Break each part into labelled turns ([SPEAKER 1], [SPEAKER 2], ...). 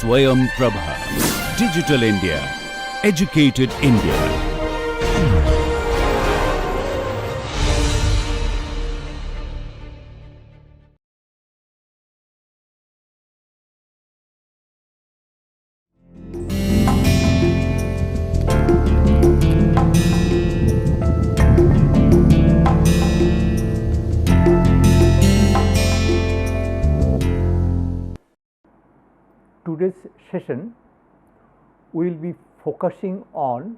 [SPEAKER 1] Swayam Prabha. Digital India. Educated India.
[SPEAKER 2] Today's session we will be focusing on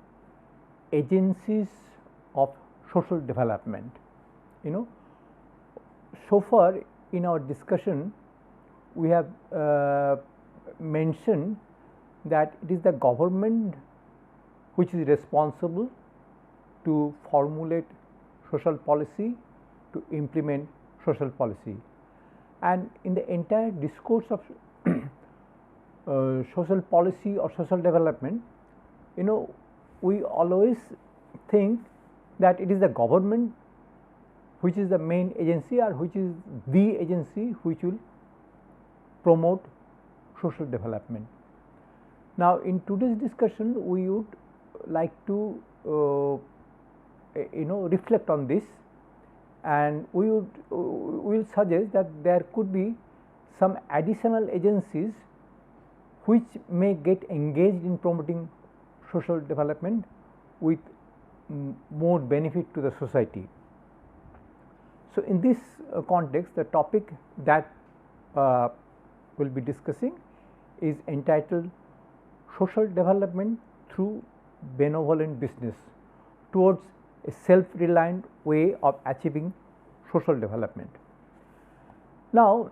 [SPEAKER 2] agencies of social development. So far in our discussion we have mentioned that it is the government which is responsible to formulate social policy, to implement social policy, and in the entire discourse of social policy or social development, we always think that it is the government which is the main agency or which is the agency which will promote social development. Now, in today's discussion we would like to reflect on this, and we will suggest that there could be some additional agencies which may get engaged in promoting social development with more benefit to the society. So, in this context, the topic that we'll be discussing is entitled Social Development through Benevolent Business towards a self-reliant way of achieving social development. Now,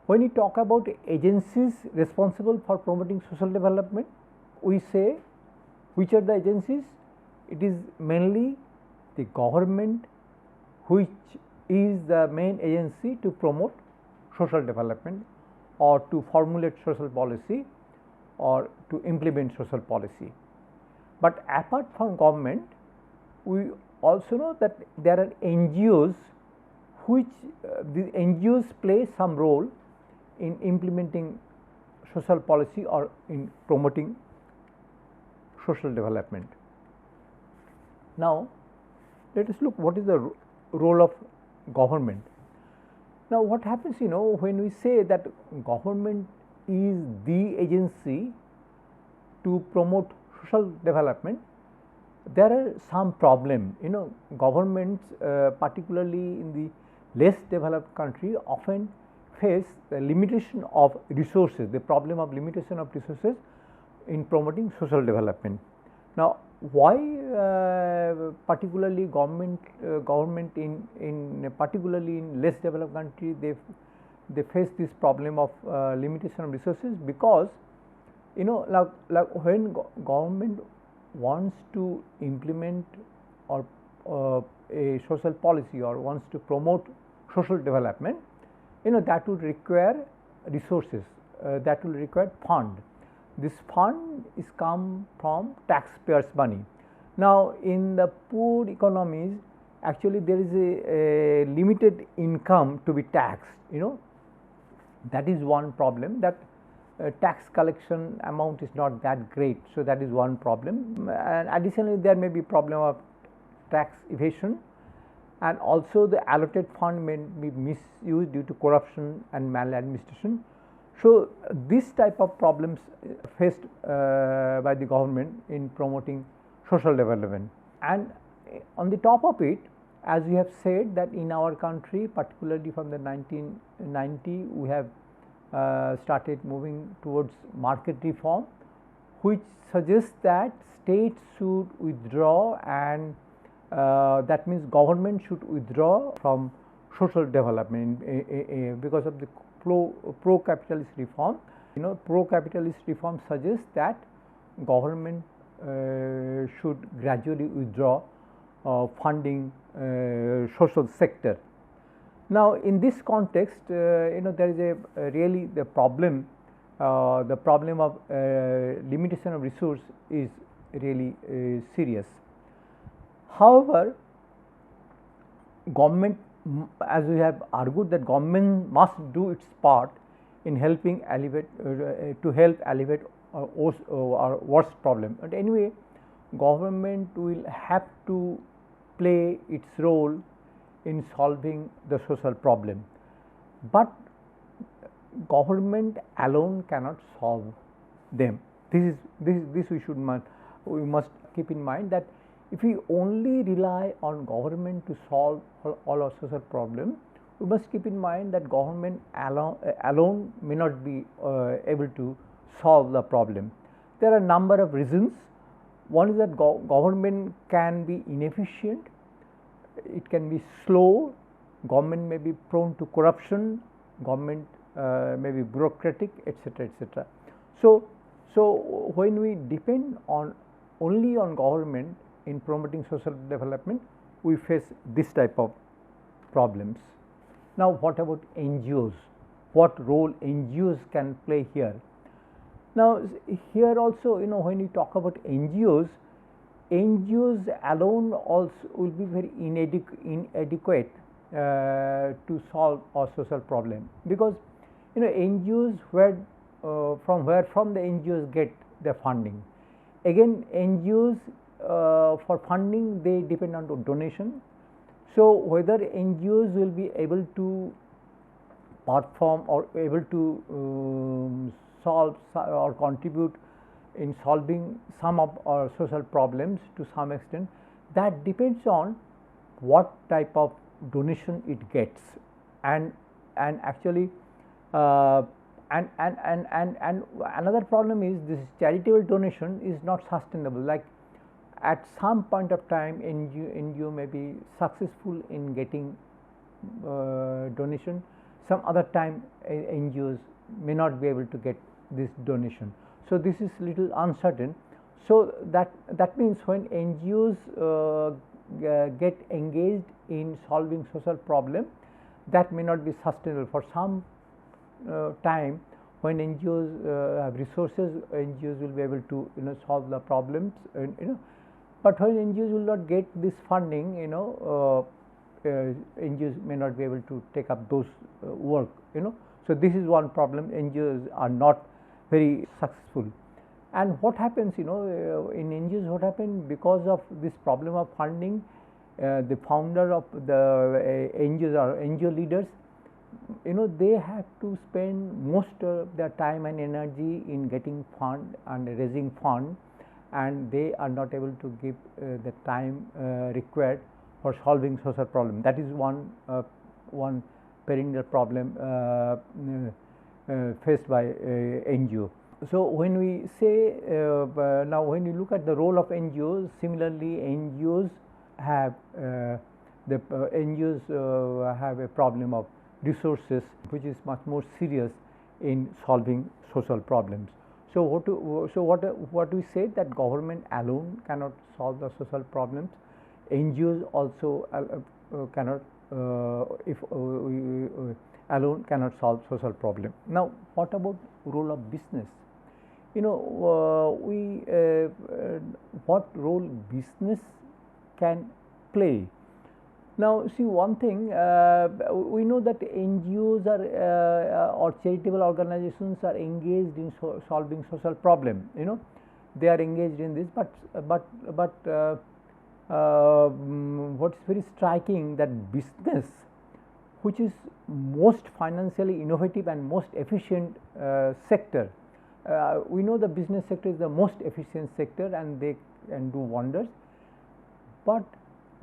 [SPEAKER 2] when we talk about agencies responsible for promoting social development, we say which are the agencies? It is mainly the government which is the main agency to promote social development or to formulate social policy or to implement social policy. But apart from government, we also know that there are NGOs which the NGOs play some role in implementing social policy or in promoting social development. Now, let us look what is the role of government. Now, what happens when we say that government is the agency to promote social development, there are some problems. Governments particularly in the less developed country often face the limitation of resources, the problem of limitation of resources in promoting social development. Now, why particularly government in particularly in less developed country they face this problem of limitation of resources? Because like when government wants to implement or a social policy or wants to promote social development, that would require resources, that will require fund. This fund is come from taxpayers' money. Now, in the poor economies, actually there is a limited income to be taxed. That is one problem, that tax collection amount is not that great. So, that is one problem, and additionally there may be problem of tax evasion, and also the allotted fund may be misused due to corruption and maladministration. So, this type of problems faced by the government in promoting social development. And on the top of it, as we have said that in our country, particularly from the 1990, we have started moving towards market reform, which suggests that states should withdraw, and that means government should withdraw from social development because of the pro-capitalist reform. Pro-capitalist reform suggests that government should gradually withdraw funding social sector. Now, in this context, there is a really the problem of limitation of resource is really serious. However, government, as we have argued, that government must do its part in helping alleviate to help alleviate our worst problem. But anyway, government will have to play its role in solving the social problem, but government alone cannot solve them. This we must keep in mind that if we only rely on government to solve all our social problems, we must keep in mind that government alone may not be able to solve the problem. There are a number of reasons. One is that government can be inefficient, it can be slow, government may be prone to corruption, government may be bureaucratic, etc., etc. So when we depend only on government in promoting social development, we face this type of problems. Now, what about NGOs? What role NGOs can play here? Now, here also, when you talk about NGOs alone also will be very inadequate to solve our social problem, because NGOs from the NGOs get their funding. Again, NGOs for funding they depend on donation. So whether NGOs will be able to perform or able to solve or contribute in solving some of our social problems to some extent, that depends on what type of donation it gets, and actually and another problem is this charitable donation is not sustainable. Like at some point of time NGO may be successful in getting donation, some other time NGOs may not be able to get this donation. So this is little uncertain. So that means when NGOs get engaged in solving social problem, that may not be sustainable for some time. When NGOs have resources, NGOs will be able to solve the problems, but when NGOs will not get this funding, NGOs may not be able to take up those work. So this is one problem. NGOs are not very successful. And what happens, in NGOs, what happens because of this problem of funding, the founder of the NGOs or NGO leaders, they have to spend most of their time and energy in getting fund and raising fund, and they are not able to give the time required for solving social problem. That is one perennial problem faced by NGO. So when we say now when you look at the role of NGOs, similarly NGOs have have a problem of resources, which is much more serious in solving social problems. So what we said, that government alone cannot solve the social problems. NGOs also cannot alone cannot solve social problem. Now, what about role of business? What role business can play? Now, see, one thing, we know that NGOs are or charitable organizations are engaged in solving social problem. They are engaged in this, but what's very striking, that business, which is most financially innovative and most efficient sector, we know the business sector is the most efficient sector and they can do wonders, but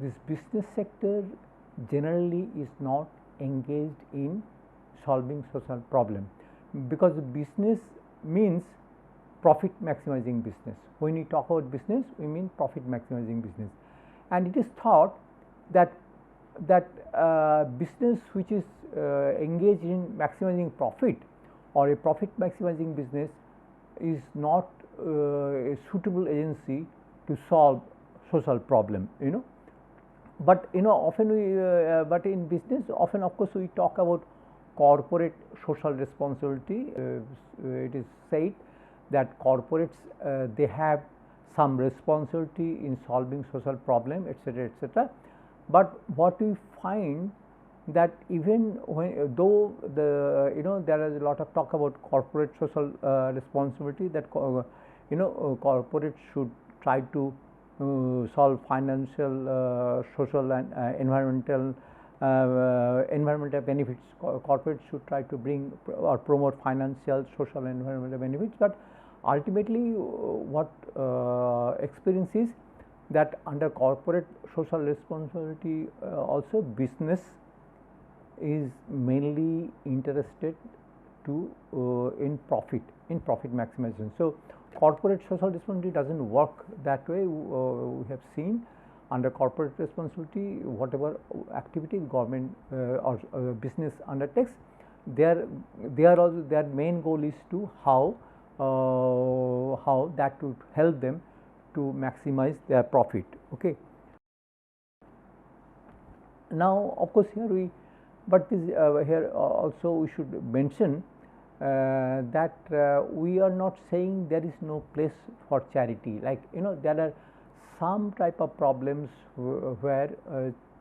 [SPEAKER 2] this business sector generally is not engaged in solving social problem, because business means profit maximizing business. When we talk about business, we mean profit maximizing business, and it is thought that business which is engaged in maximizing profit or a profit maximizing business is not a suitable agency to solve social problem. But often but in business, often of course we talk about corporate social responsibility. It is said that corporates they have some responsibility in solving social problem, etc., etc. But what we find that even when, though the there is a lot of talk about corporate social responsibility, that corporates should try to solve financial, social and environmental benefits. Corporates should try to bring or promote financial, social and environmental benefits, but ultimately what experience is that under corporate social responsibility also business is mainly interested to in profit maximization. So corporate social responsibility doesn't work that way. We have seen under corporate responsibility, whatever activity government or business undertakes, their main goal is to how that would help them to maximize their profit. Okay. Now, of course, here also we should mention that we are not saying there is no place for charity. Like there are some type of problems where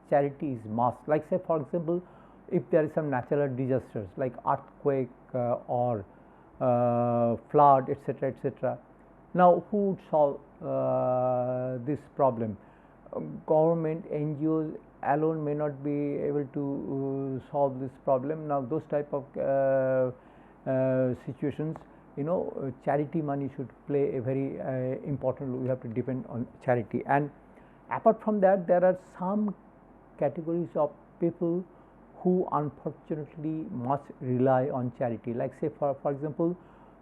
[SPEAKER 2] charity is must. Like say for example, if there is some natural disasters like earthquake or flood, etc., etc. Now, who would solve this problem? Government, NGOs alone may not be able to solve this problem. Now, those type of situations, charity money should play a very important role. We have to depend on charity. And apart from that, there are some categories of people who unfortunately must rely on charity. Like say for example,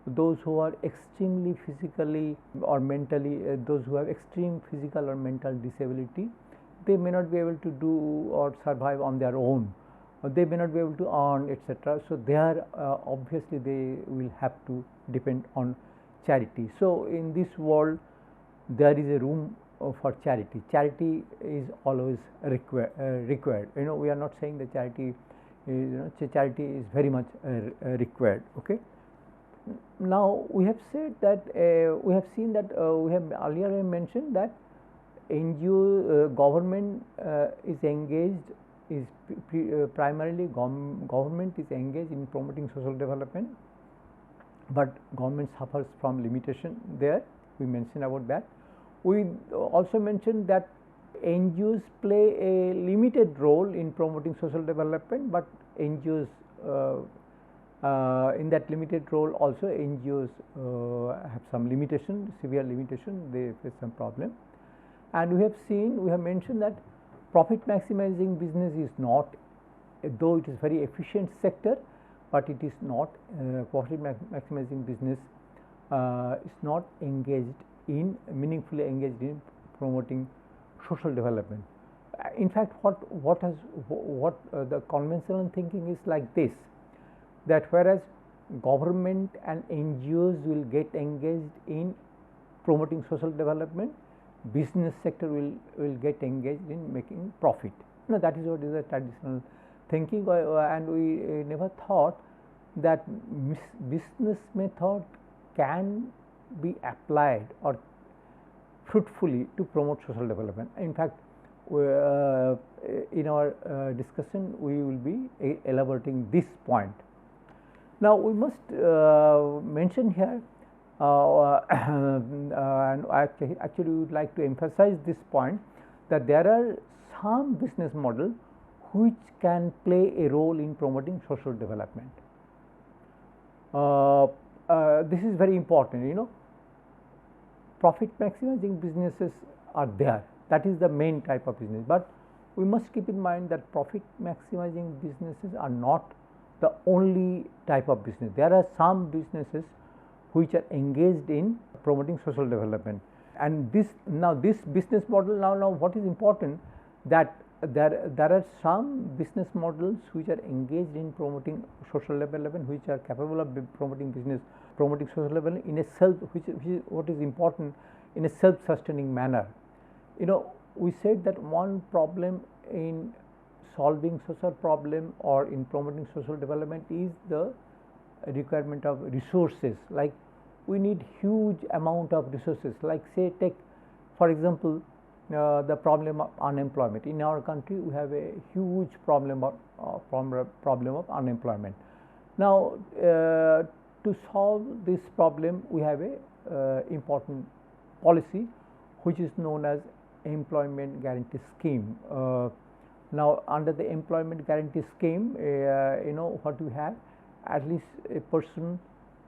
[SPEAKER 2] those who are extremely physically or mentally, those who have extreme physical or mental disability, they may not be able to do or survive on their own, or they may not be able to earn, etc. So they are obviously they will have to depend on charity. So in this world there is a room for charity. Charity is always required. We are not saying that charity charity is very much required. Okay. Now we have said that we have seen that we have earlier mentioned that NGO government is engaged, is primarily government is engaged in promoting social development, but government suffers from limitation there. We mentioned about that. We also mentioned that NGOs play a limited role in promoting social development, but NGOs in that limited role also NGOs have some limitation, severe limitation, they face some problem. And we have mentioned that profit maximizing business is not, though it is very efficient sector, but it is not profit maximizing business is not meaningfully engaged in promoting social development. In fact, what the conventional thinking is like this, that whereas government and NGOs will get engaged in promoting social development, business sector will get engaged in making profit. That is what is the traditional thinking, and we never thought that business method can be applied or fruitfully to promote social development. In fact, in our discussion we will be elaborating this point. Now we must mention here and actually we would like to emphasize this point, that there are some business models which can play a role in promoting social development. This is very important. Profit maximizing businesses are there, that is the main type of business, but we must keep in mind that profit maximizing businesses are not the only type of business. There are some businesses which are engaged in promoting social development, and this business model, now what is important, that there are some business models which are engaged in promoting social development, which are capable of promoting social development in a which is what is important, in a self-sustaining manner. We said that one problem in solving social problem or in promoting social development is the requirement of resources. Like we need huge amount of resources. Like say take for example, the problem of unemployment. In our country, we have a huge problem of unemployment. Now, to solve this problem, we have a important policy which is known as employment guarantee scheme. Now, under the employment guarantee scheme, what we have, at least a person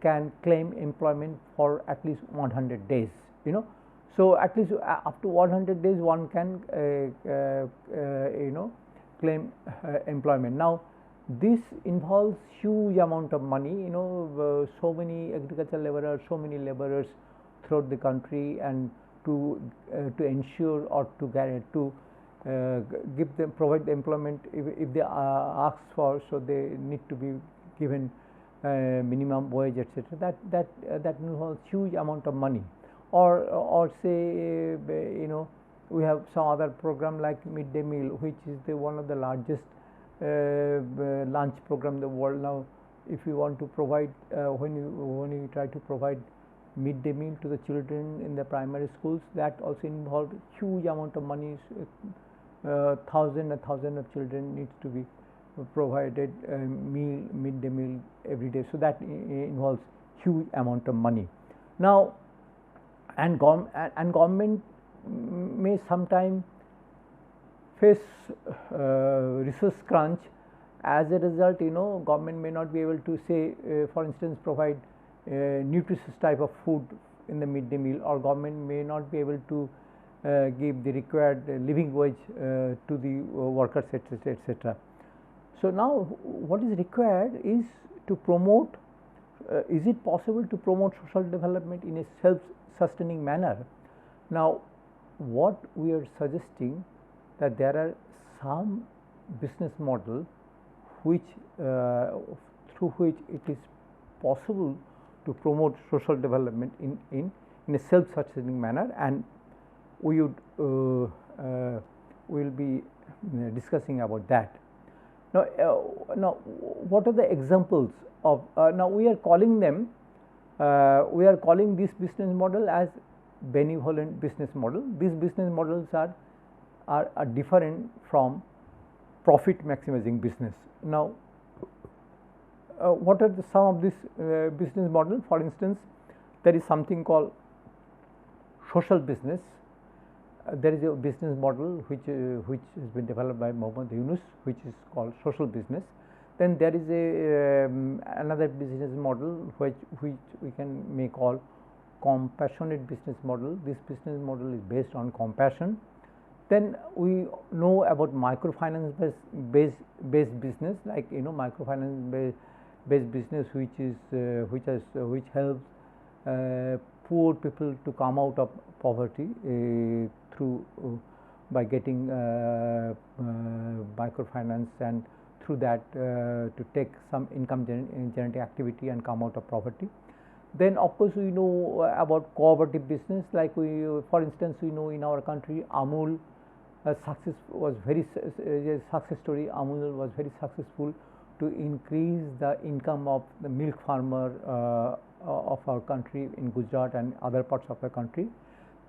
[SPEAKER 2] can claim employment for at least 100 days. So at least up to 100 days one can claim employment. Now, this involves huge amount of money. So many agricultural laborers, so many laborers throughout the country, and to ensure or to provide the employment if they ask for, so they need to be given minimum wage, etc. That involves huge amount of money. Or say we have some other program like midday meal, which is one of the largest lunch program in the world. Now, if you want to provide when you try to provide midday meal to the children in the primary schools, that also involves huge amount of money. Thousands and thousands of children needs to be provided midday meal every day. So that involves huge amount of money. Now, and government may sometime face resource crunch. As a result, government may not be able to say, for instance, provide nutritious type of food in the midday meal, or government may not be able to give the required living wage to the workers, etc., etc. So now, what is required is to promote. Is it possible to promote social development in a self-sustaining manner? Now, what we are suggesting, that there are some business model which through which it is possible to promote social development in a self-sustaining manner, and we would will be discussing about that. Now, what are the examples of? Now, we are calling them. We are calling this business model as benevolent business model. These business models are different from profit maximizing business. Now, what are some of this business model? For instance, there is something called social business. There is a business model which has been developed by Yunus, which is called social business. Then there is another business model which we may call compassionate business model. This business model is based on compassion. Then we know about microfinance based business, like microfinance based business, which helps poor people to come out of poverty through by getting microfinance, and through that to take some income generating activity and come out of poverty. Then of course we know about cooperative business, like for instance we know in our country Amul success story. Amul was very successful to increase the income of the milk farmer of our country in Gujarat and other parts of the country.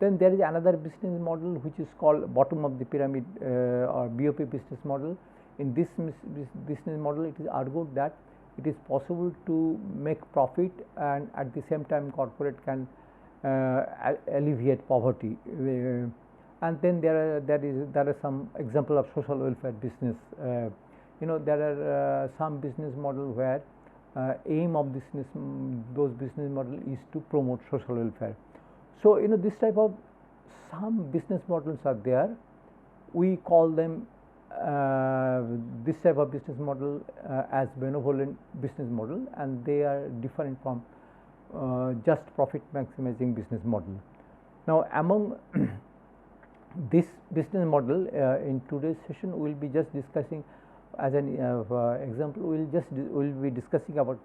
[SPEAKER 2] Then there is another business model which is called bottom of the pyramid or BOP business model. In this business model, it is argued that it is possible to make profit, and at the same time corporate can alleviate poverty. And then there are some example of social welfare business. There are some business model where aim of those business model is to promote social welfare. So this type of some business models are there. We call them this type of business model as benevolent business model, and they are different from just profit maximizing business model. Now, among this business model in today's session, we will be just discussing as an example. We will be discussing about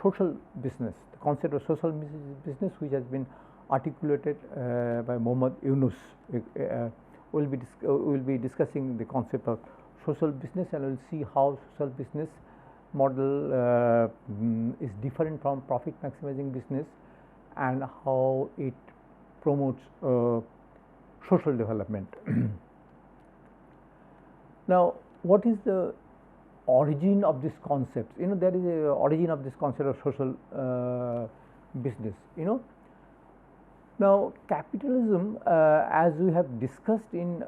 [SPEAKER 2] social business, the concept of social business, which has been articulated by Yunus. We will be discussing the concept of social business, and we will see how social business model is different from profit maximizing business, and how it promotes social development. Now, what is the origin of this concept? There is a origin of this concept of social business. Now, capitalism, as we have discussed in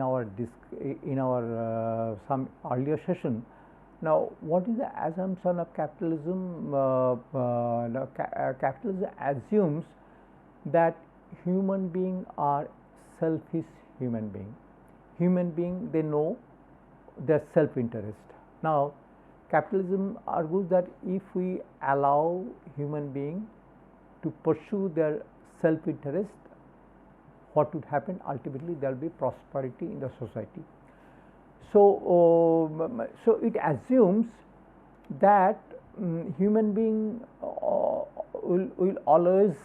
[SPEAKER 2] our some earlier session. Now, what is the assumption of capitalism? Capitalism assumes that human beings are selfish human beings. Human beings, they know their self-interest. Now, capitalism argues that if we allow human beings to pursue their self-interest, what would happen? Ultimately, there will be prosperity in the society. So, so it assumes that human being will always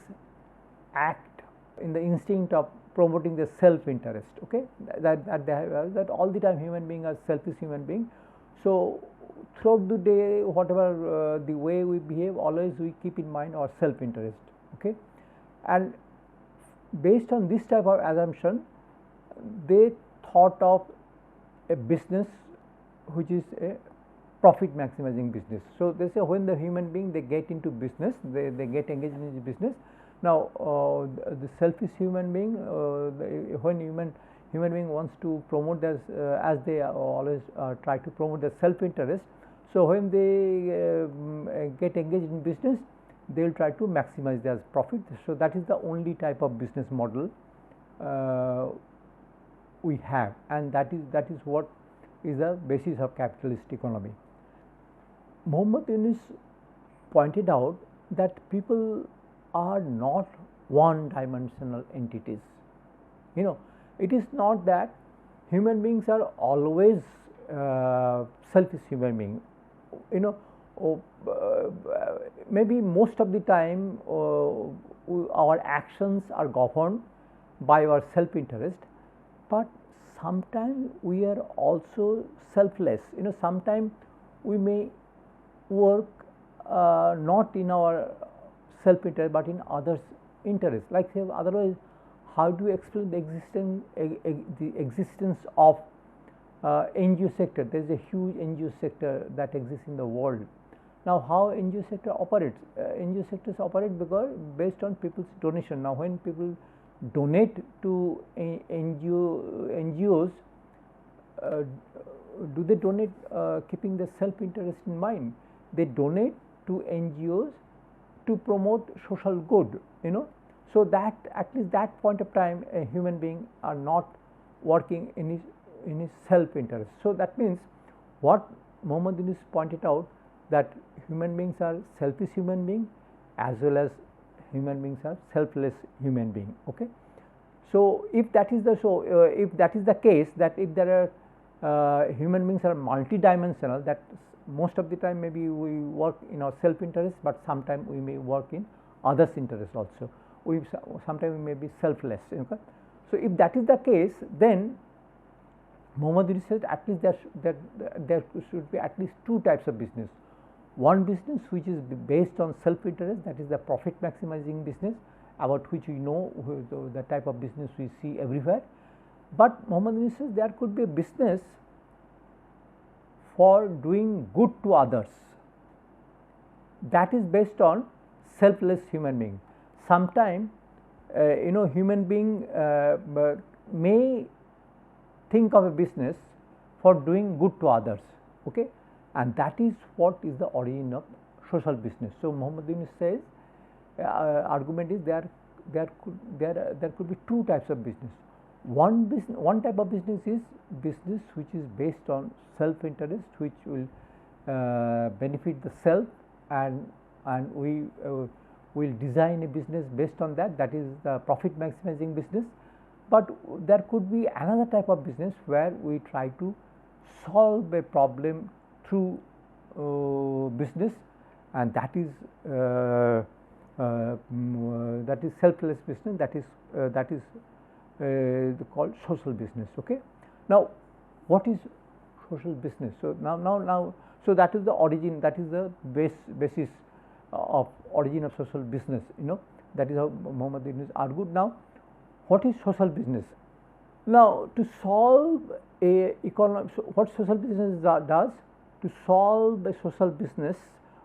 [SPEAKER 2] act in the instinct of promoting the self-interest. Okay, that all the time human beings are selfish human beings. So throughout the day, whatever the way we behave, always we keep in mind our self-interest. Okay, and based on this type of assumption, they thought of a business which is a profit maximizing business. So they say when the human being they get into business, they get engaged in this business. Now the selfish human being, when human being wants to promote their as they always try to promote their self-interest. So when they get engaged in business, they will try to maximize their profit. So that is the only type of business model we have, and that is what is the basis of capitalist economy. Muhammad Yunus pointed out that people are not one-dimensional entities. It is not that human beings are always selfish human beings. Maybe most of the time our actions are governed by our self-interest, but sometimes we are also selfless. Sometimes we may work not in our self-interest but in others' interest. Like say, otherwise, how do you explain the existence of NGO sector? There is a huge NGO sector that exists in the world. Now, how NGO sector operates? NGO sectors operate because based on people's donation. Now, when people donate to NGOs, do they donate keeping the self-interest in mind? They donate to NGOs to promote social good. So that at least that point of time, a human being are not working in his self-interest. So that means what Muhammad Yunus pointed out, that human beings are selfish human beings as well as human beings are selfless human beings. Okay. So if that is the case, that if there are human beings are multidimensional, that most of the time maybe we work in our self-interest, but sometimes we may work in others' interest also. Sometimes we may be selfless. Okay. So if that is the case, then Muhammad Yunus said at least there should be at least two types of business. One business which is based on self-interest, that is the profit maximizing business, about which we know the type of business we see everywhere. But Muhammad Yunus says there could be a business for doing good to others, that is based on selfless human being. Sometimes human being may think of a business for doing good to others. Okay. And that is what is the origin of social business. So Muhammad Yunus says, argument is there could be two types of business. One type of business is business which is based on self-interest, which will benefit the self, and we will design a business based on that. That is the profit maximizing business. But there could be another type of business where we try to solve a problem through business, and that is selfless business. That is called social business. Okay. Now, what is social business? So now, so that is the origin. That is the basis of origin of social business. That is how Muhammad Yunus argued. Now, what is social business? Now, to solve a economic, so what social business does, to solve a social business,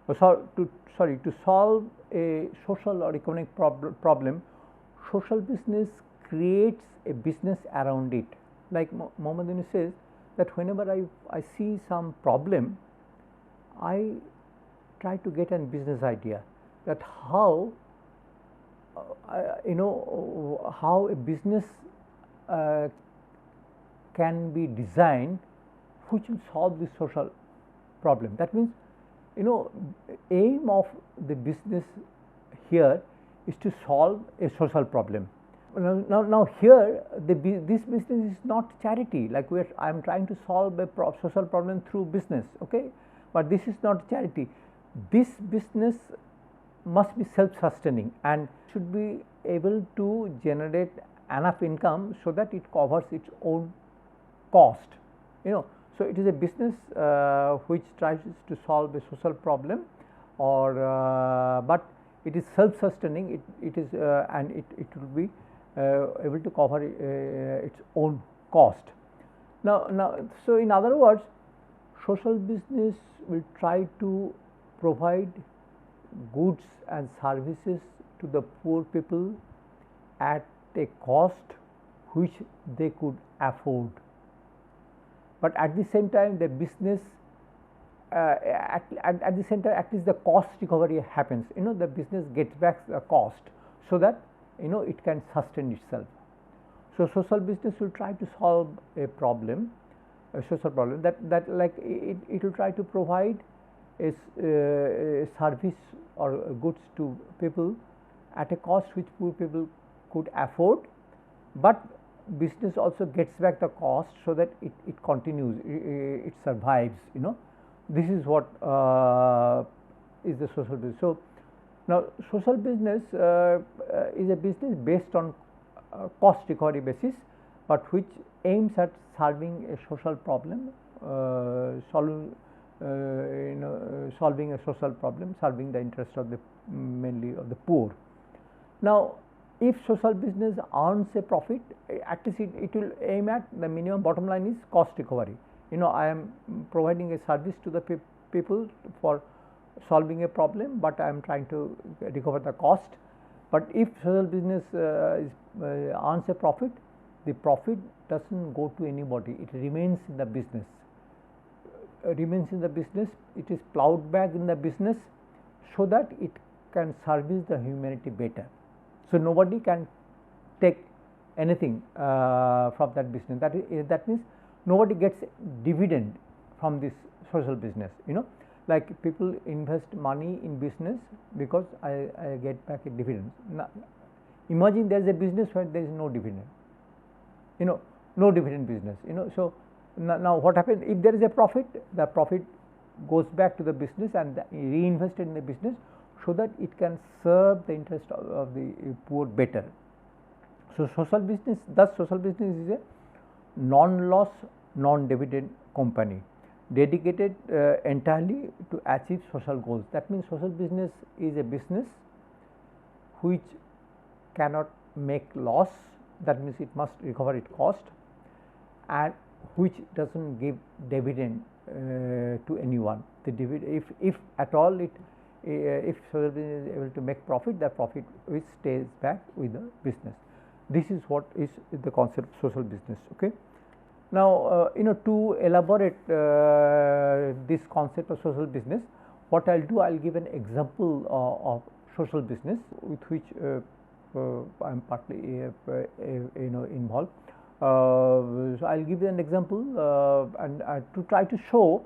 [SPEAKER 2] to solve a social or economic problem, social business creates a business around it. Like Mohammed Yunus says that whenever I see some problem, I try to get a business idea that how how a business can be designed which will solve this social problem. That means, aim of the business here is to solve a social problem. Now here this business is not charity, like I am trying to solve a social problem through business, okay, but this is not charity. This business must be self-sustaining and should be able to generate enough income so that it covers its own cost. So it is a business which tries to solve a social problem, or but it is self-sustaining. It is and it will be able to cover its own cost. Now, so in other words, social business will try to provide goods and services to the poor people at a cost which they could afford. But at the same time, the business at the same time, at least the cost recovery happens. The business gets back the cost so that it can sustain itself. So social business will try to solve a problem, a social problem, that like it will try to provide a service or goods to people at a cost which poor people could afford, but business also gets back the cost so that it continues, it survives. This is what is the social business. So now social business is a business based on cost recovery basis, but which aims at solving a social problem, solving a social problem, serving the interest of the mainly of the poor. Now, if social business earns a profit, at least it will aim at the minimum bottom line is cost recovery. I am providing a service to the people for solving a problem, but I am trying to recover the cost. But if social business earns a profit, the profit does not go to anybody, it remains in the business. It is plowed back in the business so that it can service the humanity better. So nobody can take anything from that business. That means nobody gets dividend from this social business. Like people invest money in business because I get back a dividend. Now, imagine there is a business where there is no dividend. No dividend business. So now what happens if there is a profit? The profit goes back to the business and reinvested in the business so that it can serve the interest of the poor better. So social business is a non-loss, non-dividend company dedicated entirely to achieve social goals. That means social business is a business which cannot make loss. That means it must recover its cost, and which does not give dividend to anyone. The dividend, if at all if social business is able to make profit, the profit which stays back with the business. This is what is the concept of social business. Okay. Now, to elaborate this concept of social business, what I will do, I will give an example of social business with which I am partly involved. So I will give you an example and to try to show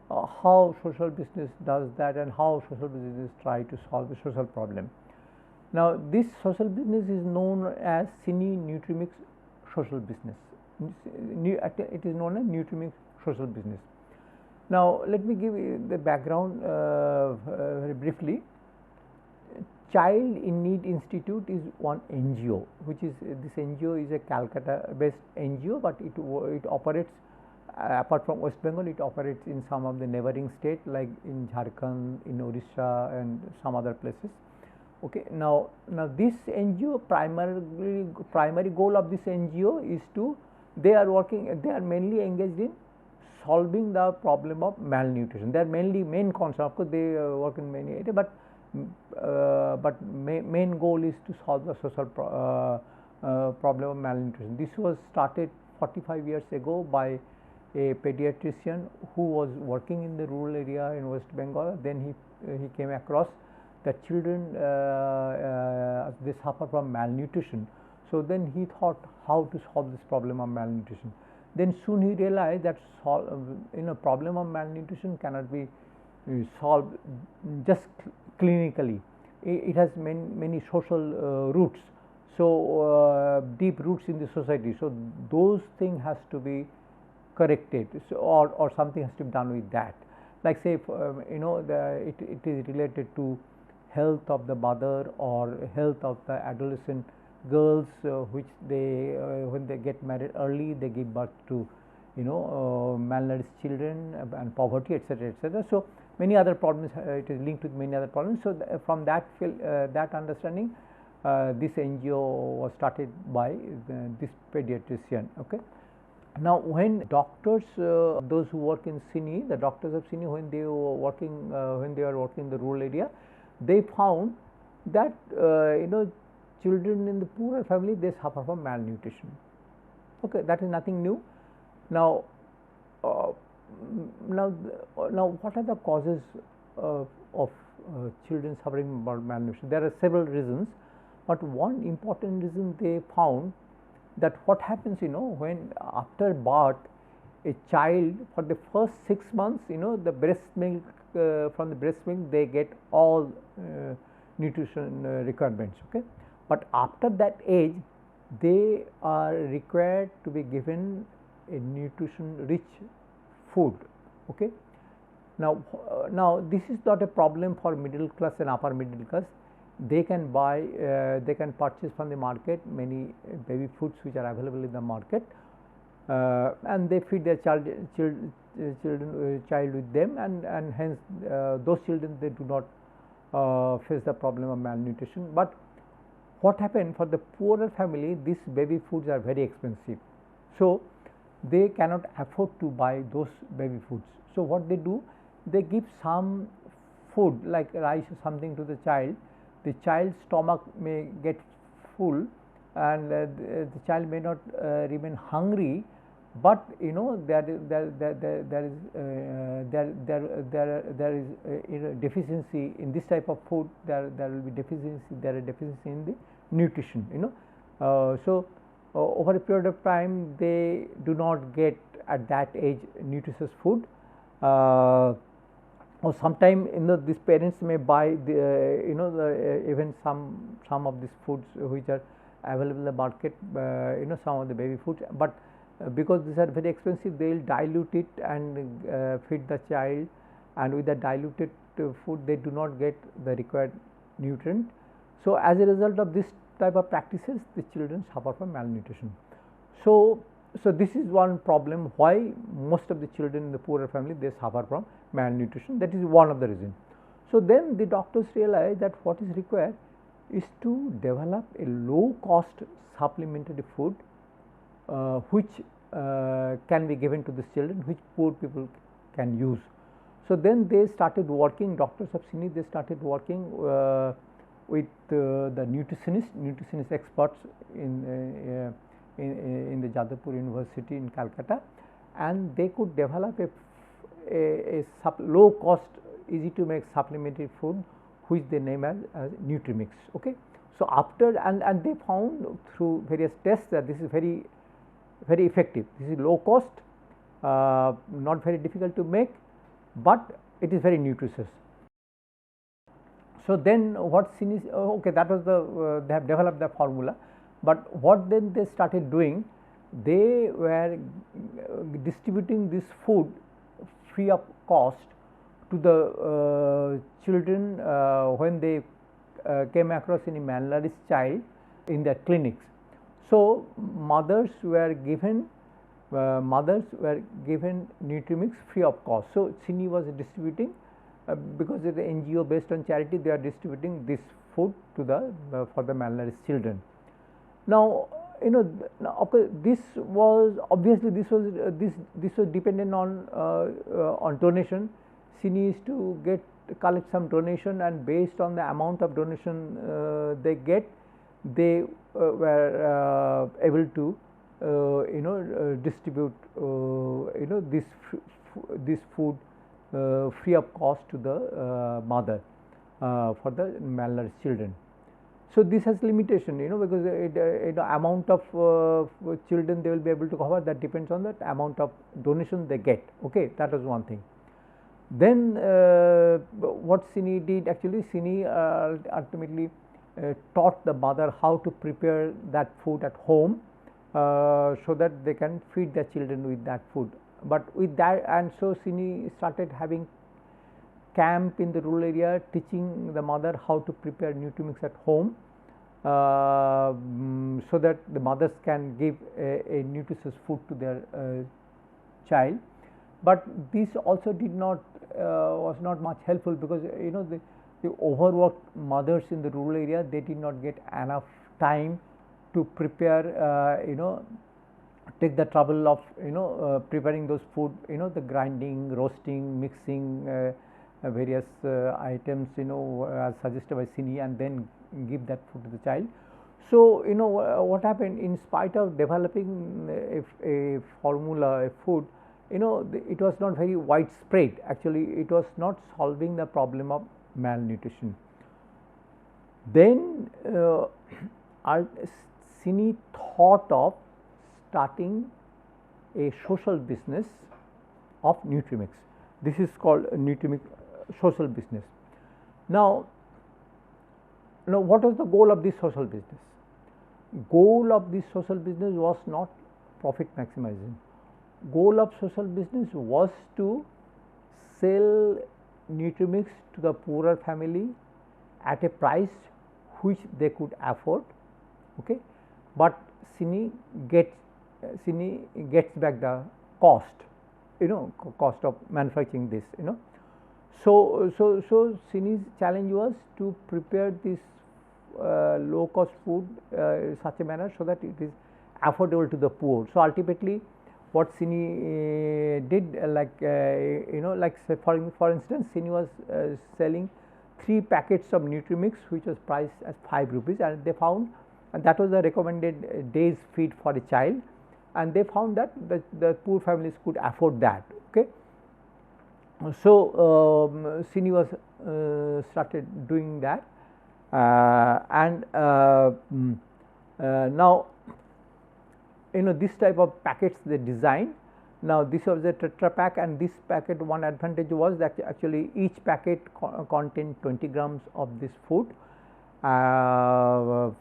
[SPEAKER 2] how social business does that and how social business try to solve a social problem. Now, this social business is known as Cine Nutrimix social business. It is known as Nutrimix social business. Now, let me give you the background very briefly. Child in Need Institute is one NGO, which is this NGO is a Calcutta based NGO, but it operates apart from West Bengal, it operates in some of the neighboring states like in Jharkhand, in Odisha and some other places. Okay. Now this NGO primary goal of this NGO is to, they are mainly engaged in solving the problem of malnutrition. They are main concern. Of course, they work in many areas, but main goal is to solve the social problem of malnutrition. This was started 45 years ago by a pediatrician who was working in the rural area in West Bengal. Then he came across that children they suffer from malnutrition. So then he thought how to solve this problem of malnutrition. Then soon he realized that problem of malnutrition cannot be solved just clinically. It has many social roots, so deep roots in the society. So those things has to be corrected, so, or something has to be done with that. Like say, it is related to health of the mother or health of the adolescent girls, which they when they get married early, they give birth to malnourished children and poverty, etc., etc. So many other problems. It is linked with many other problems. So from that that understanding, this NGO was started by this pediatrician. Okay. Now, when doctors, those who work in Cine, the doctors of Cine, when they were working in the rural area, they found that children in the poorer family, they suffer from malnutrition. Okay, that is nothing new. Now, what are the causes of children suffering from malnutrition? There are several reasons, but one important reason they found, that what happens, when after birth, a child for the first 6 months, the breast milk, from the breast milk they get all nutrition requirements. Okay, but after that age, they are required to be given a nutrition rich food. Okay. Now this is not a problem for middle class and upper middle class. They can buy, they can purchase from the market many baby foods which are available in the market, and they feed their child with them, and hence those children, they do not face the problem of malnutrition. But what happened for the poorer family, these baby foods are very expensive, so they cannot afford to buy those baby foods. So what they do, they give some food like rice or something to the child. The child's stomach may get full, and the child may not remain hungry, but there is deficiency in this type of food. There will be deficiency. There is deficiency in the nutrition. So over a period of time, they do not get at that age nutritious food. Or sometime these parents may buy even some of these foods which are available in the market, some of the baby foods, but because these are very expensive, they will dilute it and feed the child, and with the diluted food they do not get the required nutrient. So as a result of this type of practices, the children suffer from malnutrition. So this is one problem why most of the children in the poorer family, they suffer from malnutrition. That is one of the reasons. So then the doctors realize that what is required is to develop a low cost supplementary food which can be given to the children, which poor people can use. So then they started working, doctors of Cine, they started working with the nutritionist experts in the Jadavpur University in Calcutta, and they could develop a low cost, easy to make supplementary food which they name as Nutrimix. Okay. So after and they found through various tests that this is very effective. This is low cost, not very difficult to make, but it is very nutritious. So then what Cine, okay, that was the they have developed the formula, but what then they started doing, they were distributing this food free of cost to the children when they came across any malnourished child in their clinics. So mothers were given Nutrimix free of cost. So Cine was distributing because it is an NGO based on charity, they are distributing this food to the for the malnourished children. Now, okay, this was obviously this was dependent on donation. Cine used to collect some donation, and based on the amount of donation they get, they were able to distribute this food free of cost to the mother for the malnourished children. So this has limitation, because the amount of children they will be able to cover, that depends on the amount of donation they get. Okay, that was one thing. Then what Cine did, actually Cine ultimately taught the mother how to prepare that food at home, so that they can feed their children with that food. But with that, and so Cine started having camp in the rural area, teaching the mother how to prepare Nutrimix at home, so that the mothers can give a nutritious food to their child. But this also was not much helpful, because the overworked mothers in the rural area, they did not get enough time to prepare, take the trouble of preparing those food, the grinding, roasting, mixing various items, as suggested by Cine, and then give that food to the child. So what happened, in spite of developing a formula, a food, it was not very widespread. Actually, it was not solving the problem of malnutrition. Then Cine thought of starting a social business of Nutrimix. This is called Nutrimix social business. Now, what was the goal of this social business? Goal of this social business was not profit maximizing. Goal of social business was to sell Nutrimix to the poorer family at a price which they could afford. Okay, but Cine gets back the cost, cost of manufacturing this. So Cine's challenge was to prepare this low cost food in such a manner so that it is affordable to the poor. So ultimately, what Cine did, like say for instance, Cine was selling 3 packets of Nutrimix, which was priced as 5 rupees, and they found, and that was the recommended day's feed for a child, and they found that the poor families could afford that. Okay, so Cine was started doing that, and now this type of packets they designed. Now this was a Tetra Pak, and this packet, one advantage was that actually each packet contained 20 grams of this food, and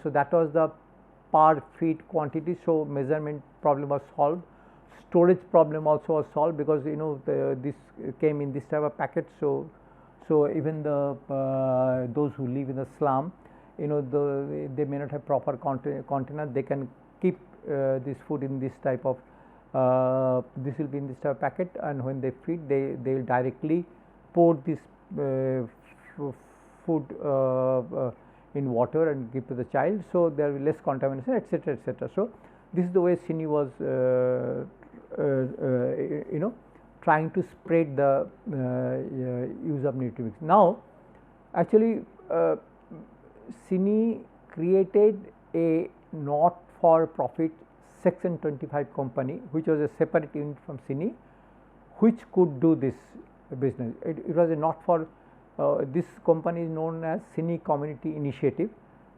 [SPEAKER 2] so that was the per feed quantity. So measurement problem was solved. Storage problem also was solved, because this came in this type of packet. So even those who live in the slum, they may not have proper container. They can keep this food in this type of this will be in this type of packet, and when they feed, they will directly pour this food in water and give to the child. So there will be less contamination, etc., etc. So this is the way Cine was trying to spread the use of Nutrimix. Now actually Cine created a not for profit Section 25 company, which was a separate unit from Cine, which could do this business. It was a not for this company is known as Cine Community Initiative.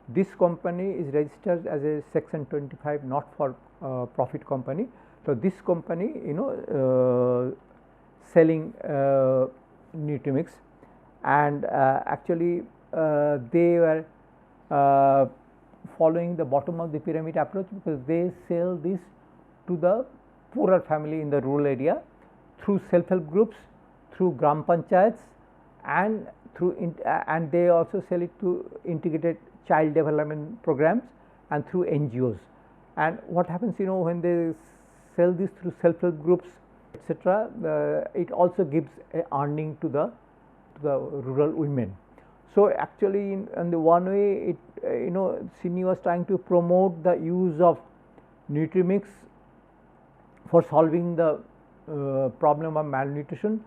[SPEAKER 2] This company is registered as a Section 25 not for profit company. So this company selling Nutrimix, and actually they were following the bottom of the pyramid approach, because they sell this to the poorer family in the rural area through self-help groups, through gram panchayats, and and they also sell it to integrated child development programs and through NGOs. And what happens, when they sell this through self-help groups, etc. It also gives a earning to the rural women. So actually, in the one way, it Cine was trying to promote the use of Nutrimix for solving the problem of malnutrition.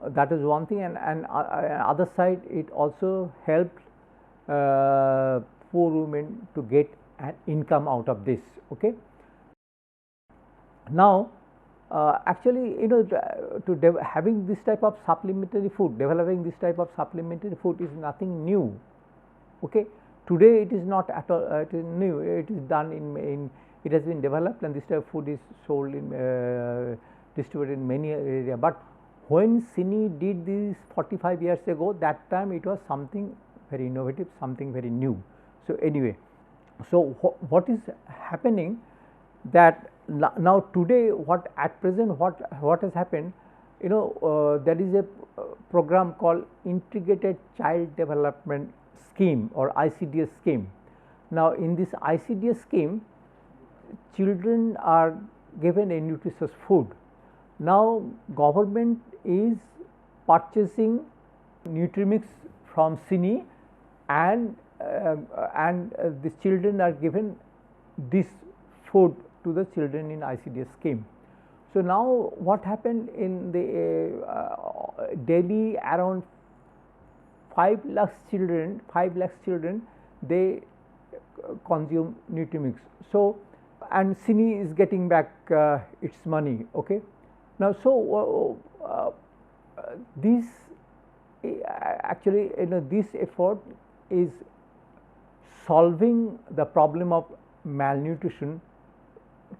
[SPEAKER 2] That is one thing, and other side, it also helped poor women to get an income out of this. Okay. Now, actually, having this type of supplementary food, developing this type of supplementary food is nothing new. Okay. Today, it is not at all. It is new. It is done in it has been developed, and this type of food is sold in distributed in many areas. But when Cine did this 45 years ago, that time it was something very innovative, something very new. So anyway, so what is happening that now today, what at present what has happened, there is a program called Integrated Child Development Scheme or ICDS scheme. Now in this ICDS scheme, children are given a nutritious food. Now government is purchasing Nutrimix from Cine, and the children are given this food to the children in ICDS scheme. So now what happened in the Delhi, around 5 lakhs children they consume Nutrimix. So and Cine is getting back its money. Okay. Now so this actually this effort is solving the problem of malnutrition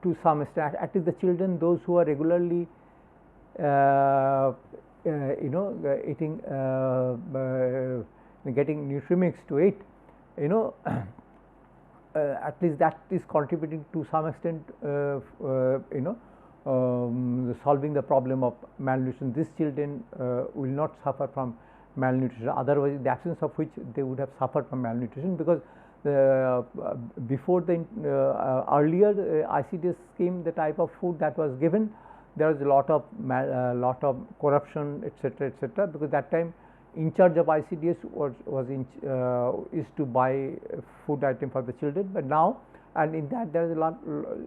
[SPEAKER 2] to some extent. At least the children, those who are regularly eating getting Nutrimix to eat, at least that is contributing to some extent solving the problem of malnutrition. These children will not suffer from malnutrition, otherwise the absence of which they would have suffered from malnutrition, because before the earlier ICDS scheme, the type of food that was given, there was a lot of corruption, etc., etc., because that time in charge of ICDS is to buy food item for the children. But now, and in that there is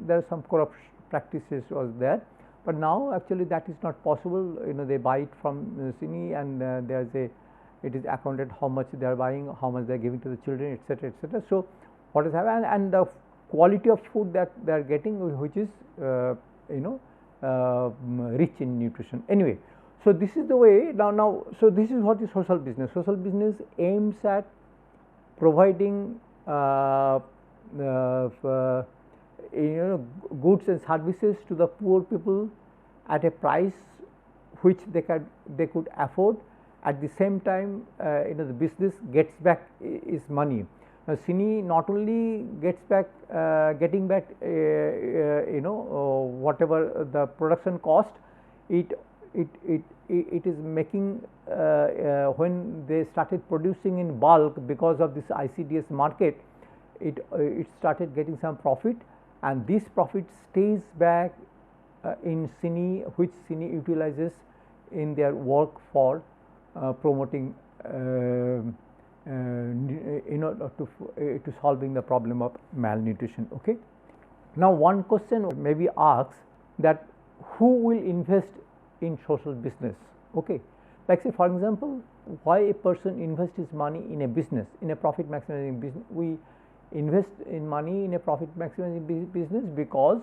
[SPEAKER 2] there are some corrupt practices was there, but now actually that is not possible. They buy it from Cine, and it is accounted how much they are buying, how much they are giving to the children, etc., etc. So what is happening, and the quality of food that they are getting, which is rich in nutrition. Anyway, so this is the way now. So this is what is social business. Social business aims at providing goods and services to the poor people at a price which they could afford. At the same time, the business gets back is money. Now, Cine not only gets back, getting back, whatever the production cost, it is making when they started producing in bulk because of this ICDS market, it started getting some profit, and this profit stays back in Cine, which Cine utilizes in their work for promoting to solving the problem of malnutrition. Okay. Now one question may be asked that who will invest in social business? Okay. Like say for example, why a person invests his money in a business, in a profit maximizing business? We invest in money in a profit maximizing business because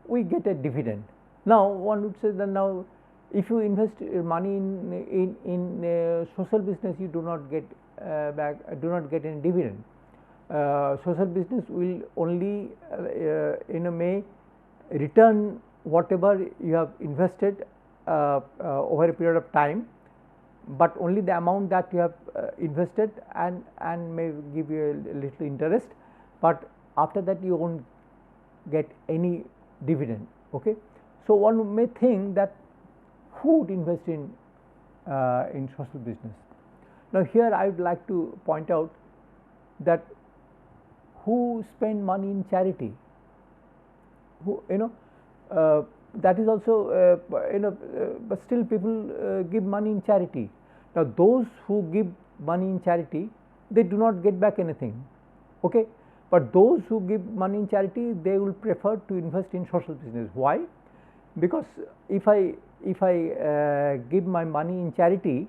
[SPEAKER 2] we get a dividend. Now one would say that now if you invest money in social business, you do not get any dividend. Social business will only may return whatever you have invested over a period of time, but only the amount that you have invested and may give you a little interest, but after that you won't get any dividend. Okay. So one may think that who would invest in social business? Now here I would like to point out that who spend money in charity, who that is also but still people give money in charity. Now those who give money in charity, they do not get back anything, okay, but those who give money in charity, they will prefer to invest in social business. Why? Because if I give my money in charity,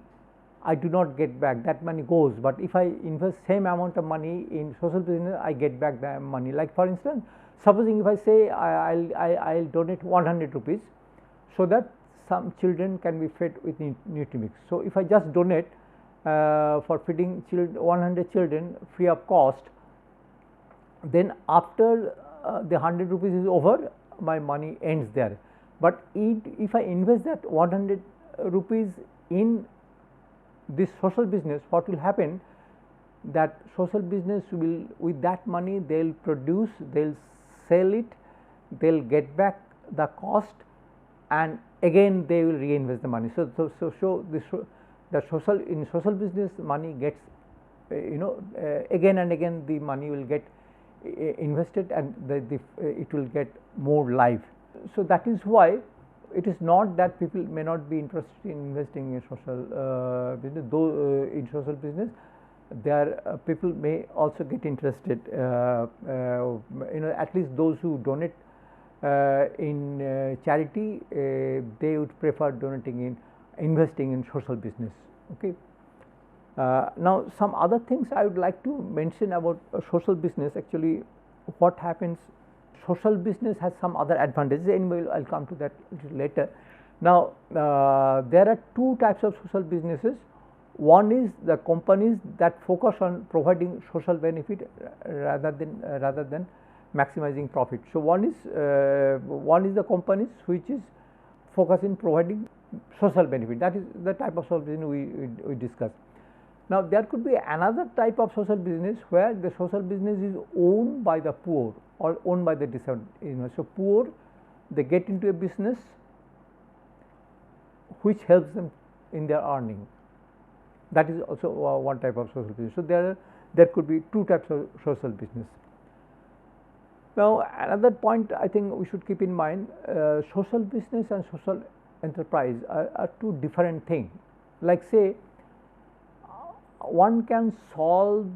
[SPEAKER 2] I do not get back, that money goes, but if I invest same amount of money in social business, I get back the money. Like for instance, supposing if I say I'll donate 100 rupees, so that some children can be fed with Nutrimix. So if I just donate for feeding 100 children free of cost, then after the 100 rupees is over, my money ends there. But if I invest that 100 rupees in this social business, what will happen, that social business will, with that money they will produce, they will sell it, they will get back the cost, and again they will reinvest the money. So the social business money gets again and again the money will get invested, and it will get more life. So that is why it is not that people may not be interested in investing in social business, though in social business there people may also get interested, at least those who donate in charity, they would prefer investing in social business, okay. Now some other things I would like to mention about social business. Actually, what happens, social business has some other advantages, anyway I will come to that later. Now there are two types of social businesses. One is the companies that focus on providing social benefit rather than maximizing profit. So one is the companies which is focus in providing social benefit, that is the type of social business we discussed. Now there could be another type of social business where the social business is owned by the poor or owned by the disadvantaged. So poor, they get into a business which helps them in their earning. That is also one type of social business. So there could be two types of social business. Now another point I think we should keep in mind, social business and social enterprise are two different things. Like say, one can solve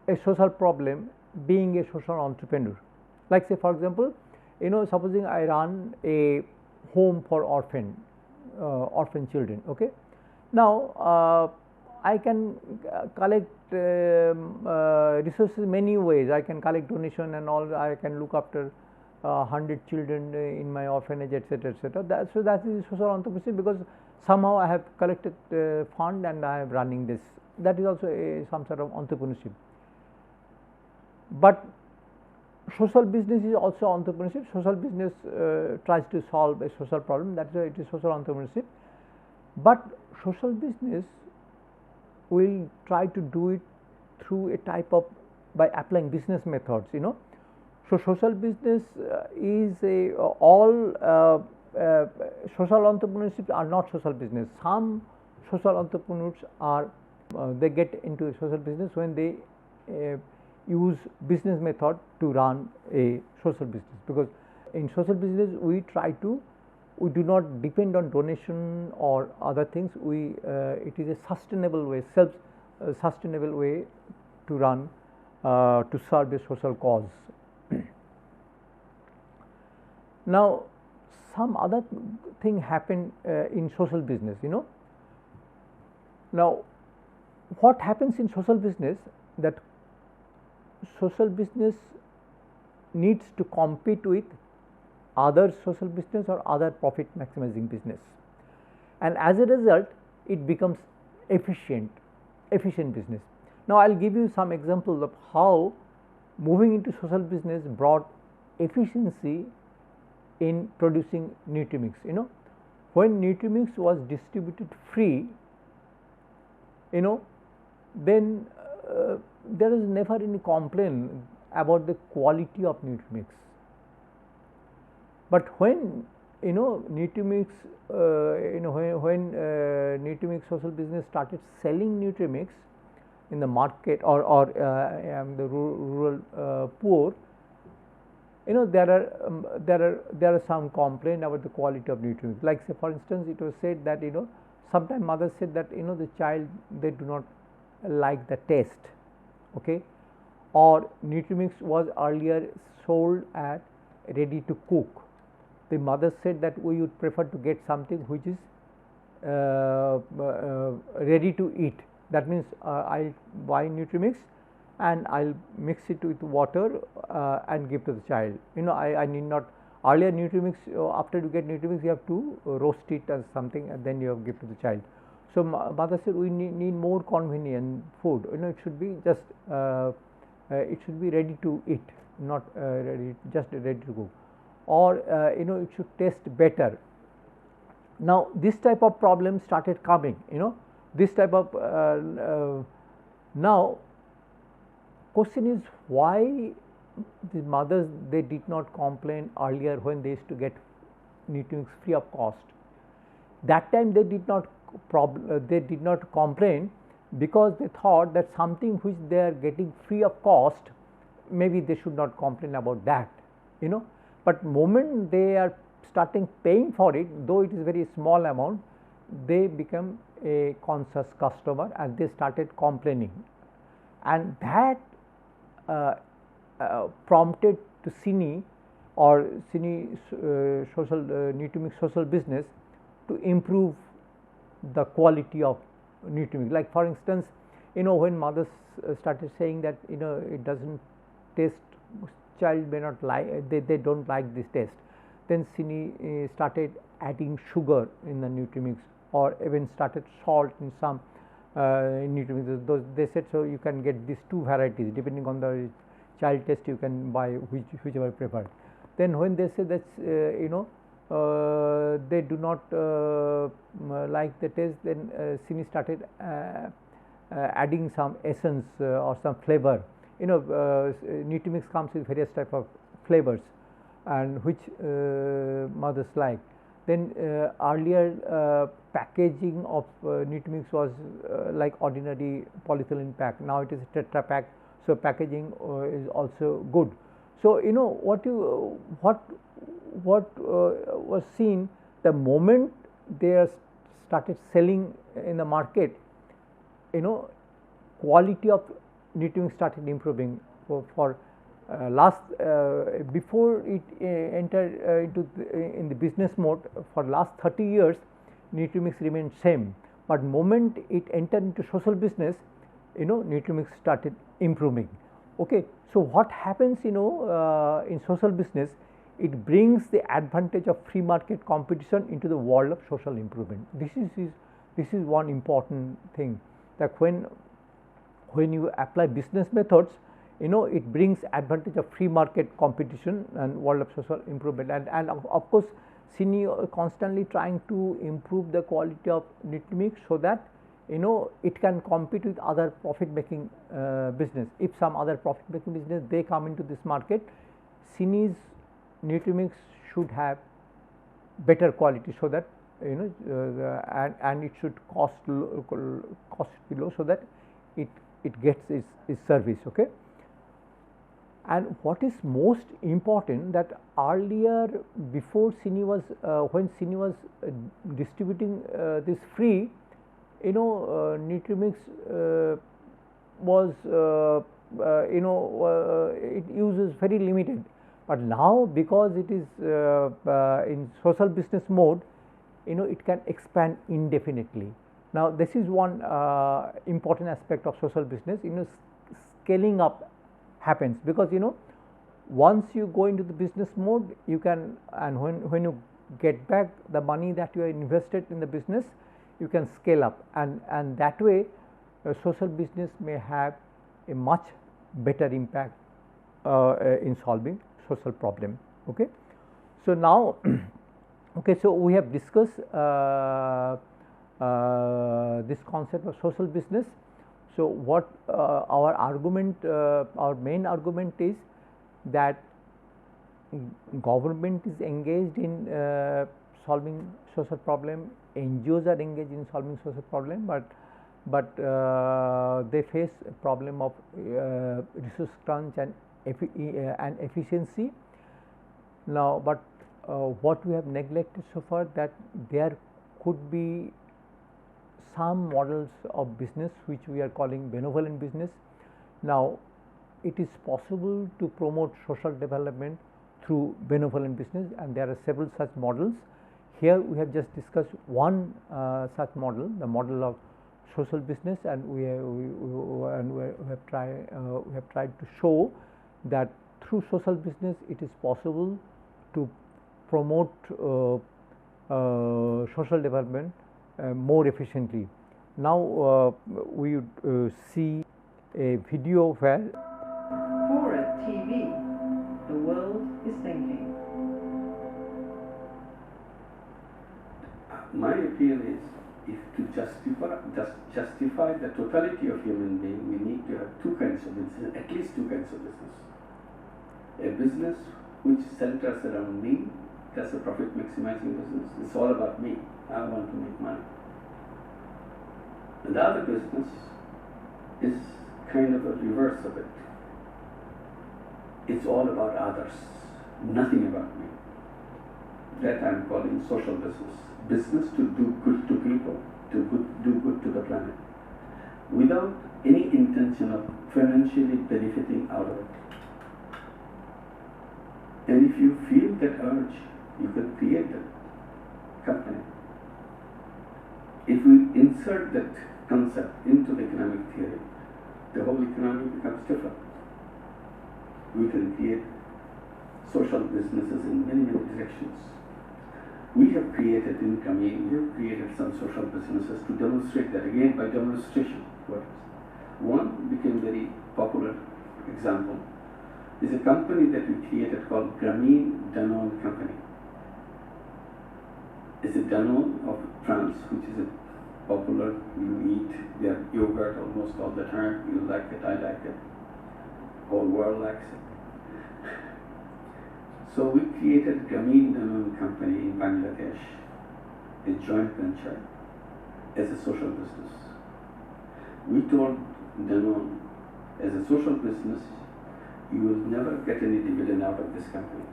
[SPEAKER 2] a social problem being a social entrepreneur. Like say for example, supposing I run a home for orphan children, okay. Now I can collect resources many ways. I can collect donation and all. I can look after 100 children in my orphanage, etc., etc. So that is social entrepreneurship, because somehow I have collected fund and I am running this. That is also some sort of entrepreneurship. But social business is also entrepreneurship. Social business tries to solve a social problem. That is why it is social entrepreneurship. But social business will try to do it through a type of, by applying business methods. So social business is all social entrepreneurship are not social business. Some social entrepreneurs are they get into social business when they use business method to run a social business, because in social business we do not depend on donation or other things. It is a sustainable way, sustainable way to run to serve a social cause. Now some other thing happen in social business. Now what happens in social business, that social business needs to compete with other social business or other profit maximizing business, and as a result it becomes efficient business. Now I will give you some examples of how moving into social business brought efficiency in producing Nutrimix. When Nutrimix was distributed free, then there is never any complaint about the quality of Nutrimix. But when Nutrimix, when Nutrimix social business started selling Nutrimix in the market or the rural poor, there are some complaint about the quality of nutrients. Like say for instance, it was said that sometimes mothers said that the child, they do not like the taste, okay, or Nutrimix was earlier sold at ready to cook. The mother said that we would prefer to get something which is ready to eat. That means I'll buy Nutrimix and I'll mix it with water and give to the child. I need not, earlier Nutrimix, after you get Nutrimix, you have to roast it as something and then you have give to the child. So mother said we need more convenient food. It should be just it should be ready to eat, not just ready to cook, or it should taste better. Now this type of problem started coming. This type of now question is, why the mothers, they did not complain earlier when they used to get Nutrimix free of cost. That time they did not complain because they thought that something which they are getting free of cost, maybe they should not complain about that. But moment they are starting paying for it, though it is very small amount, they become a conscious customer and they started complaining, and that prompted to Cine or Cine social Nutrimix social business to improve the quality of Nutrimix. Like for instance, when mothers started saying that it doesn't taste, child may not like, they don't like this taste, then Cine started adding sugar in the Nutrimix, or even started salt in some Nutrimix. They said, so you can get these two varieties depending on the child taste, you can buy whichever preferred. Then when they say that they do not like the taste, then Cine started adding some essence or some flavor. Nutrimix comes with various type of flavors, and which mothers like. Then earlier packaging of Nutrimix was like ordinary polyethylene pack. Now it is a Tetra pack, so packaging is also good. So what was seen, the moment they started selling in the market, quality of Nutrimix started improving. For last before it entered into in the business mode, for last 30 years Nutrimix remained same, but moment it entered into social business, Nutrimix started improving. Okay, so what happens in social business, it brings the advantage of free market competition into the world of social improvement. This is one important thing, that when you apply business methods, it brings advantage of free market competition and world of social improvement. And of course Cine constantly trying to improve the quality of Nutrimix so that it can compete with other profit making business. If some other profit making business, they come into this market, Cine's Nutrimix should have better quality, so that and it should cost below, so that it gets its service. Okay. And what is most important, that earlier, before Cine was when Cine was distributing this free, Nutrimix was it uses very limited, but now because it is in social business mode, it can expand indefinitely. Now this is one important aspect of social business. Scaling up happens, because once you go into the business mode, you can, and when you get back the money that you have invested in the business, you can scale up, and that way social business may have a much better impact in solving social problem. Okay. So now okay, so we have discussed this concept of social business. So what our argument, our main argument is that government is engaged in solving social problem, NGOs are engaged in solving social problem, but they face a problem of resource crunch and efficiency. Now, but what we have neglected so far, that there could be some models of business which we are calling benevolent business. Now, it is possible to promote social development through benevolent business, and there are several such models. Here we have just discussed one such model, the model of social business, and we have tried to show that through social business it is possible to promote social development more efficiently. Now we would see a video where
[SPEAKER 3] For a TV, the world is thinking.
[SPEAKER 4] My appeal is, if to justify the totality of human being, we need to have two kinds of business, at least two kinds of business. A business which centers around me, that's a profit maximizing business. It's all about me. I want to make money. And the other business is kind of a reverse of it. It's all about others, nothing about me. That I'm calling social business. Business to do good to people, to do good to the planet, without any intention of financially benefiting out of it. And if you feel that urge, you can create that company. If we insert that concept into the economic theory, the whole economy becomes different. We can create social businesses in many, many directions. We have created in Cine, we have created some social businesses to demonstrate that, again by demonstration. One became very popular example is a company that we created called Danone Company. It's a Danone of France, which is a popular, you eat their yogurt almost all the time, you like it, I like it, whole world likes it. So we created Danone Company in Bangladesh, a joint venture, as a social business. We told Danone, as a social business, you will never get any dividend out of this company.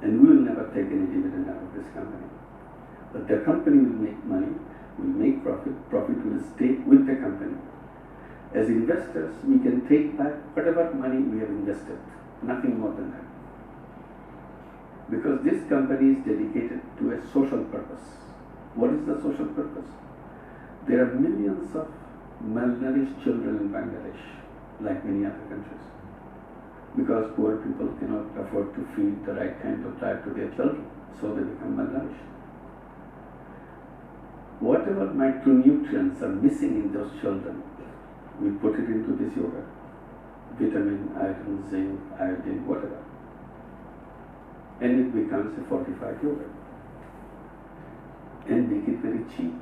[SPEAKER 4] And we will never take any dividend out of this company. But the company will make money, will make profit, profit will stay with the company. As investors, we can take back whatever money we have invested, nothing more than that. Because this company is dedicated to a social purpose. What is the social purpose? There are millions of malnourished children in Bangladesh, like many other countries, because poor people cannot afford to feed the right kind of diet to their children, so they become malnourished. Whatever micronutrients are missing in those children, we put it into this yogurt. Vitamin, iron, zinc, iodine, whatever. And it becomes a fortified yogurt. And make it very cheap,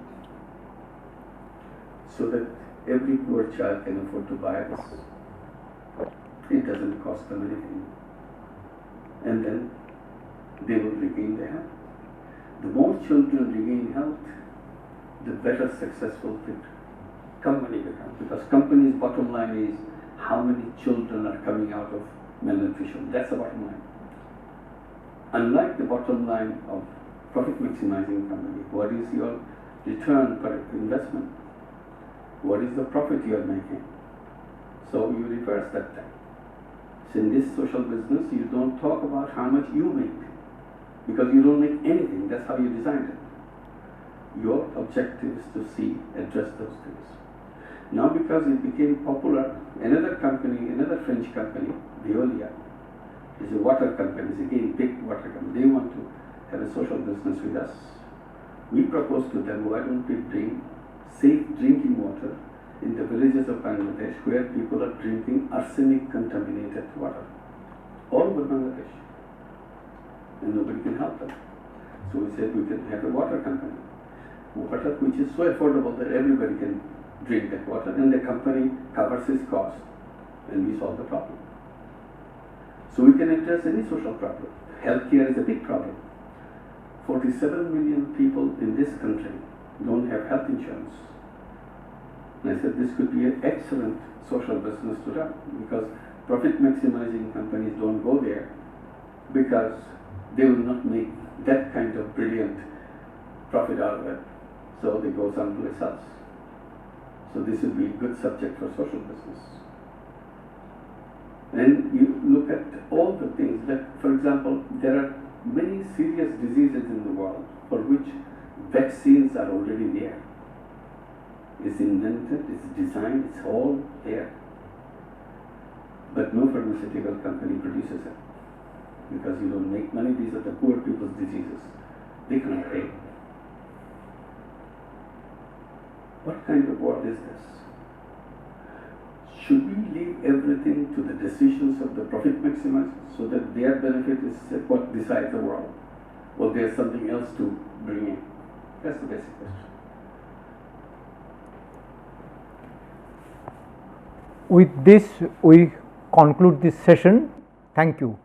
[SPEAKER 4] so that every poor child can afford to buy this. It doesn't cost them anything. And then they will regain their health. The more children regain health, the better successful the company becomes. Because company's bottom line is how many children are coming out of malnutrition. That's the bottom line. Unlike the bottom line of profit maximizing company, what is your return per investment? What is the profit you are making? So you reverse that thing. So in this social business, you don't talk about how much you make, because you don't make anything. That's how you designed it. Your objective is to address those things. Now because it became popular, another company, another French company, Veolia, is a water company, it's again big water company. They want to have a social business with us. We proposed to them, why don't we bring safe drinking water in the villages of Bangladesh where people are drinking arsenic contaminated water, all over Bangladesh, and nobody can help them. So we said we can have a water company, water which is so affordable that everybody can drink that water, and the company covers its cost, and we solve the problem. So we can address any social problem. Healthcare is a big problem. 47 million people in this country don't have health insurance. And I said this could be an excellent social business to run, because profit maximizing companies don't go there because they will not make that kind of brilliant profit out of it. So they go someplace else. So this will be a good subject for social business. And you look at all the things that, for example, there are many serious diseases in the world for which vaccines are already there. It's invented, it's designed, it's all there. But no pharmaceutical company produces it because you don't make money. These are the poor people's diseases. They cannot pay. What kind of world is this? Should we leave everything to the decisions of the profit maximizers so that their benefit is what decides the world? Or there's something else to bring in? That's the basic question.
[SPEAKER 2] With this, we conclude this session. Thank you.